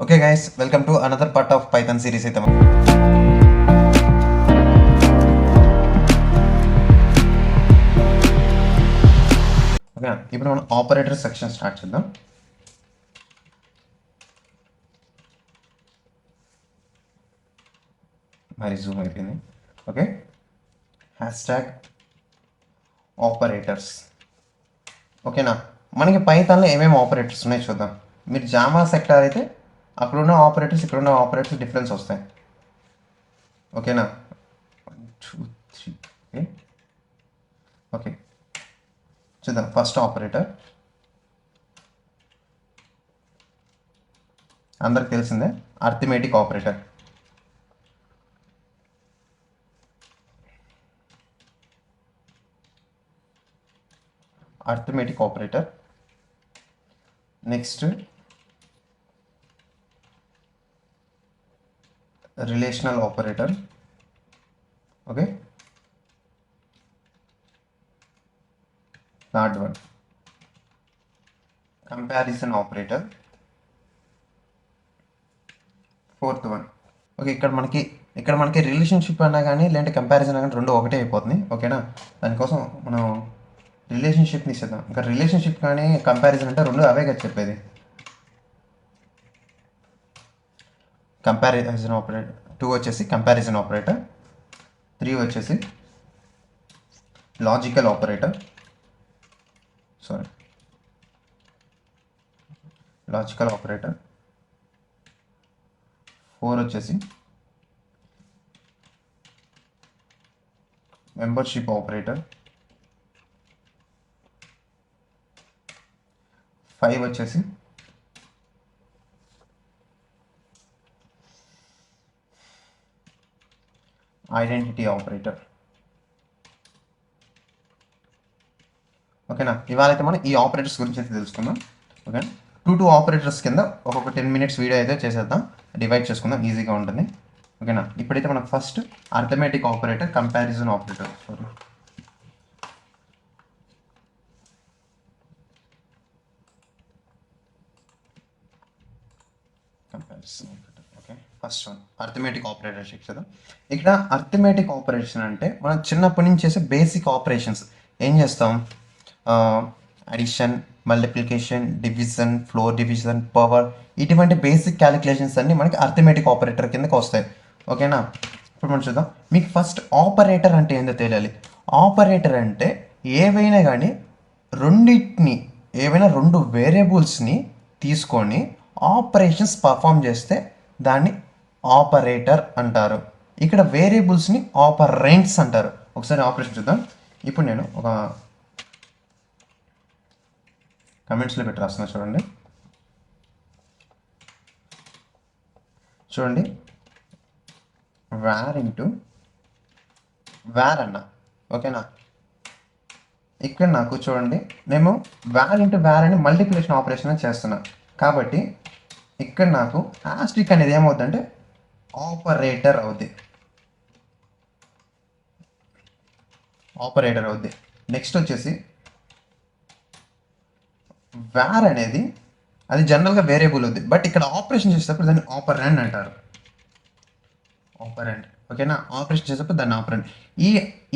Okay guys, welcome to another part of Python series అయితే okay ఇప్పుడు మనం operator section start చేద్దాం. మరి జూమ్ అయిపోయింది. Okay, hashtag operators. ఓకేనా, మనకి పైథాన్లో ఏమేమి ఆపరేటర్స్ ఉన్నాయో చూద్దాం. మీరు జామా సెక్టార్ అయితే అక్కడున్న ఆపరేటర్స్ ఇక్కడున్న ఆపరేటర్స్ డిఫరెన్స్ వస్తాయి. ఓకేనా, 1 2 3. ఓకే చూద్దాం. ఫస్ట్ ఆపరేటర్ అందరికి తెలిసిందే, arithmetic operator. Arithmetic operator. Next relational operator. Okay, third one comparison operator, fourth one. Okay, ఇక్కడ మనకి రిలేషన్షిప్ అన్నా కానీ లేదంటే కంపారిజన్ అన్నా కానీ రెండు ఒకటే అయిపోతుంది. ఓకేనా, దానికోసం మనం రిలేషన్షిప్ని ఇచ్చేద్దాం. ఇంకా రిలేషన్షిప్ కానీ కంపారిజన్ అంటే రెండు అవే కదా చెప్పేది. కంపారిజన్ ఆపరేటర్ 2 వచ్చేసి కంపారిజన్ ఆపరేటర్, 3 వచ్చేసి లాజికల్ ఆపరేటర్, లాజికల్ ఆపరేటర్, 4 వచ్చేసి మెంబర్షిప్ ఆపరేటర్, 5 వచ్చేసి ఐడెంటిటీ ఆపరేటర్. ఓకేనా, ఇవాళ అయితే మనం ఈ ఆపరేటర్స్ గురించి అయితే తెలుసుకుందాం. ఓకే, 2 ఆపరేటర్స్ కింద ఒక్కొక్క 10 minutes వీడియో అయితే చేసేద్దాం, డివైడ్ చేసుకుందాం, ఈజీగా ఉంటుంది. ఓకేనా, ఇప్పుడైతే మనం first arithmetic operator, comparison operator. Comparison operator. Okay, first one arithmetic operator చేద్దాం. ఇక్కడ అర్థమెటిక్ ఆపరేషన్ అంటే మనం చిన్నప్పటి నుంచి చేసే బేసిక్ ఆపరేషన్స్. ఏం చేస్తాం? Addition, multiplication, division, floor division, power, ఇటువంటి బేసిక్ క్యాలిక్యులేషన్స్ అన్నీ మనకి అర్థమెటిక్ ఆపరేటర్ కిందకి వస్తాయి. ఓకేనా, ఇప్పుడు మనం చూద్దాం. మీకు ఫస్ట్ ఆపరేటర్ అంటే ఏందో తెలియాలి. ఆపరేటర్ అంటే ఏవైనా కానీ ఏవైనా రెండు వేరియబుల్స్ని తీసుకొని ఆపరేషన్స్ పర్ఫామ్ చేస్తే దాన్ని ఆపరేటర్ అంటారు. ఇక్కడ వేరియబుల్స్ని ఆపరెంట్స్ అంటారు. ఒకసారి ఆపరేషన్ చూద్దాం. ఇప్పుడు నేను ఒక కమెంట్స్లో పెట్టి రాస్తున్నా, చూడండి. వ్యార్ ఇంటూ వ్యార్ అన్న. ఓకేనా, ఇక్కడ నాకు చూడండి, నేను వ్యార్ ఇంటూ వ్యార్ అని మల్టిప్లికేషన్ ఆపరేషన్ చేస్తున్నా. కాబట్టి ఇక్కడ నాకు ఆస్ట్రిక్ అనేది ఏమవుతుందంటే ఆపరేటర్ అవుద్ది. నెక్స్ట్ వచ్చేసి వ్యార్ అనేది అది జనరల్గా వేరియబుల్ అవుద్ది, బట్ ఇక్కడ ఆపరేషన్ చేసేటప్పుడు దాన్ని ఆపరెంట్ అంటారు. ఓకేనా, ఆపరేషన్ చేసేటప్పుడు దాన్ని ఆపరెంట్.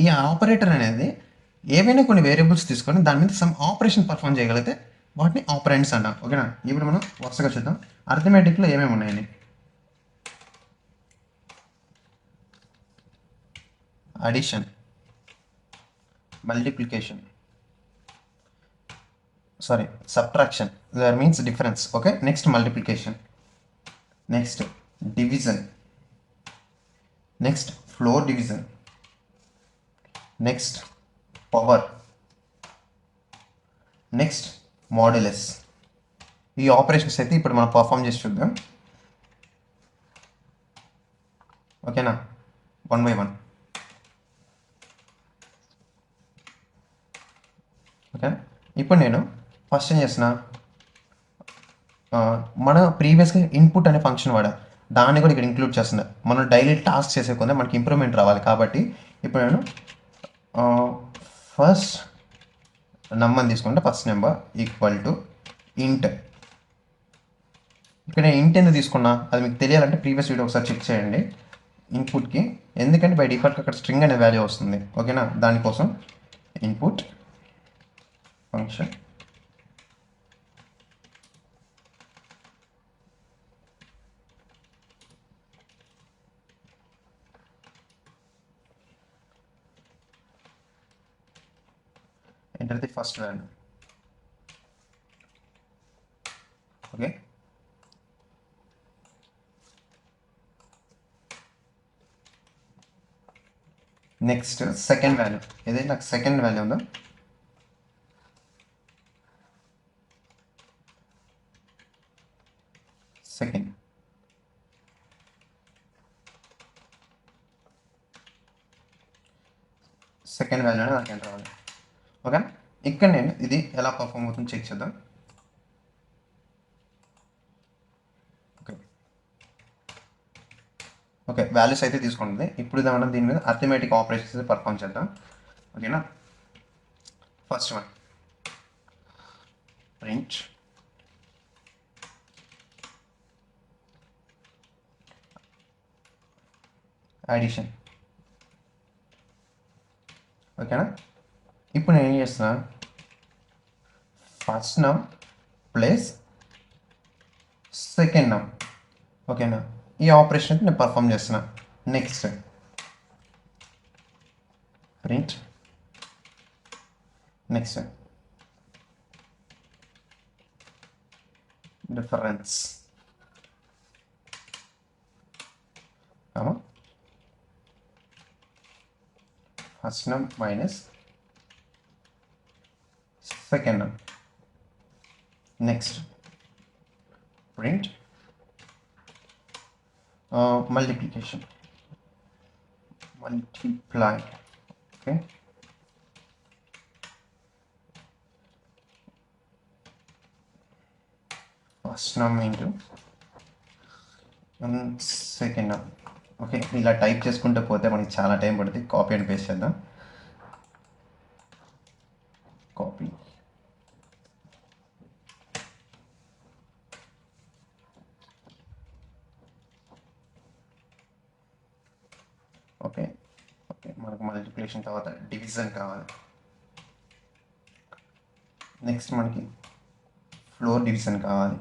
ఈ ఆపరేటర్ అనేది ఏవైనా కొన్ని వేరియబుల్స్ తీసుకొని దాని మీద సమ్ ఆపరేషన్ పర్ఫామ్ చేయగలిగితే వాటిని ఆపరెంట్స్ అంటాం. ఓకేనా, ఇప్పుడు మనం వరుసగా చూద్దాం అర్థమెటిక్లో ఏమేమి ఉన్నాయని. Addition, multiplication, subtraction, that means difference. Okay, next multiplication, next division, next floor division, next power, next modulus. ఈ ఆపరేషన్స్ అయితే ఇప్పుడు మనం పర్ఫామ్ చేసి చూద్దాం. ఓకేనా, 1 by 1. ఓకే, ఇప్పుడు నేను ఫస్ట్ ఏం చేసిన, మన ప్రీవియస్గా ఇన్పుట్ అనే ఫంక్షన్ వాడా, దాన్ని కూడా ఇక్కడ ఇంక్లూడ్ చేస్తున్నా. మనం డైలీ టాస్క్ చేసే కొంత మనకి ఇంప్రూవ్మెంట్ రావాలి. కాబట్టి ఇప్పుడు నేను ఫస్ట్ నెంబర్ తీసుకుంటే ఫస్ట్ నెంబర్ ఈక్వల్ టు ఇంట్ ఇక్కడ నేను ఇంట్ ఎందుకు తీసుకున్నా అది మీకు తెలియాలంటే ప్రీవియస్ వీడియో ఒకసారి చెక్ చేయండి ఇన్పుట్కి. ఎందుకంటే బై డిఫాల్ట్ అక్కడ స్ట్రింగ్ అనే వాల్యూ వస్తుంది, ఓకేనా. దానికోసం input function enter the first value. Okay. Next second value, ఏదైతే నాకు సెకండ్ వాల్యూ ఉందో సెకండ్ వాల్యూ అనేది నాకు ఎంటర్ అవ్వాలి, ఓకే. ఇక్కడ నేను ఇది ఎలా పర్ఫామ్ అవుతుందో చెక్ చేద్దాం. ఓకే, వాల్యూస్ అయితే తీసుకుంటుంది. ఇప్పుడు మనం దీని మీద అర్థమెటిక్ ఆపరేషన్స్ పర్ఫామ్ చేద్దాం, ఓకేనా. ఫస్ట్ వన్ ప్రింట్ అడిషన్, ఓకేనా. ఇప్పుడు నేను ఏం చేస్తున్నా, ఫస్ట్ నమ్ ప్లస్ సెకండ్ నమ్, ఓకేనా. ఈ ఆపరేషన్ అయితే నేను పర్ఫామ్ చేస్తున్నా. Next print next difference, first నమ్ మైనస్ సెకండ్ నమ్. Next print multiplication, multiply, okay. First num into second num, okay. ఇలా టైప్ చేసుకుంటూ పోతే మనకి చాలా టైం పడుతుంది. కాపీ అండ్ పేస్ట్ చేద్దాం. Copy, okay. ఓకే, మనకు మల్టిప్లికేషన్ తర్వాత డివిజన్ కావాలి. నెక్స్ట్ మనకి ఫ్లోర్ డివిజన్ కావాలి.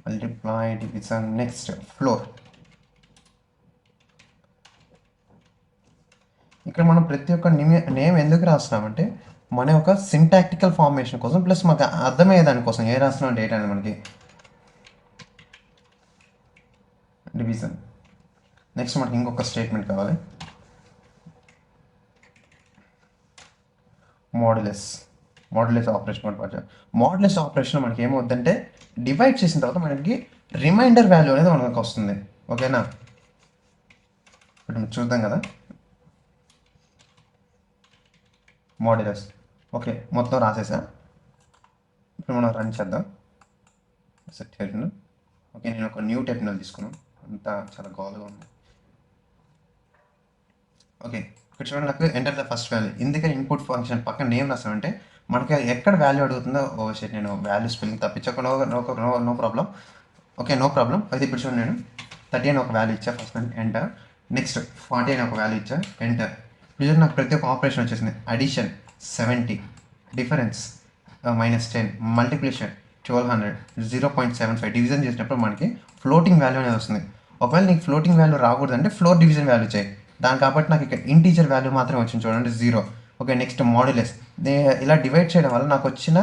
Multiply division, next floor. ఇక్కడ మనం ప్రతి ఒక్క నేమ్ ఎందుకు రాస్తున్నామంటే మన యొక్క సింటాక్టికల్ ఫార్మేషన్ కోసం, ప్లస్ మాకు అర్థమయ్యే దానికోసం. ఏ రాస్తున్నాం డేటా అనేది మనకి డివిజన్. నెక్స్ట్ మనకి ఇంకొక స్టేట్మెంట్ కావాలి, మోడ్యులస్ ఆపరేషన్. మోడ్యులస్ ఆపరేషన్ మనకి ఏమవుతుందంటే డివైడ్ చేసిన తర్వాత మనకి రిమైండర్ వాల్యూ అనేది మనకు వస్తుంది, ఓకేనా. ఇప్పుడు చూద్దాం కదా మోడ్యులస్. ఓకే, మొత్తం రాసేసా. ఇప్పుడు మనం రన్ చేద్దాం. Terminal, okay. నేను ఒక న్యూ టెర్మినల్ తీసుకున్నాను, అంతా చాలా గోల్గా ఉంది. ఓకే, ఇక్కడ చూడండి, నాకు ఎంటర్ ద ఫస్ట్ వాల్యూ. ఎందుకని ఇన్పుట్ ఫంక్షన్ పక్కన నేమ్ రాసామంటే మనకి ఎక్కడ వాల్యూ అడుగుతుందో, నేను వాల్యూ స్పెల్లింగ్ తప్పించకుండా no problem, okay, no problem. అయితే ఇప్పుడు చూడండి, నేను 30 అని ఒక వాల్యూ ఇచ్చా ఫస్ట్, ఎంటర్. నెక్స్ట్ 40 అని ఒక వాల్యూ ఇచ్చా, ఎంటర్. ఇప్పుడు నాకు ప్రతి ఒక్క ఆపరేషన్ వచ్చేసింది. అడిషన్ 70, డిఫరెన్స్ -10, మల్టిప్లికేషన్ 1200, 0.75, డివిజన్ చేసినప్పుడు మనకి ఫ్లోటింగ్ వాల్యూ అనేది వస్తుంది. ఒకవేళ నీకు ఫ్లోటింగ్ వాల్యూ రాకూడదంటే ఫ్లోర్ డివిజన్ వాల్యూ చేయి. దాని కాబట్టి నాకు ఇక్కడ ఇంటీజర్ వాల్యూ మాత్రమే వచ్చింది, చూడండి 0. Okay, next modulus. ఇలా డివైడ్ చేయడం వల్ల నాకు వచ్చిన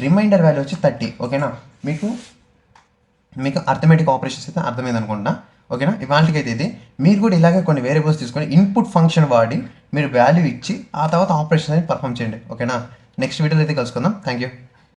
రిమైండర్ వాల్యూ వచ్చి 30, ఓకేనా. మీకు అర్థమెటిక్ ఆపరేషన్స్ అయితే అర్థమైంది అనుకుంటా, ఓకేనా. ఇవాళకి అయితే ఇది. మీరు కూడా ఇలాగే కొన్ని వేరియబుల్స్ తీసుకొని ఇన్పుట్ ఫంక్షన్ వాడి మీరు వాల్యూ ఇచ్చి ఆ తర్వాత ఆపరేషన్ అనేది పర్ఫామ్ చేయండి, ఓకేనా. నెక్స్ట్ వీడియోలో అయితే కలుసుకుందాం. Thank you.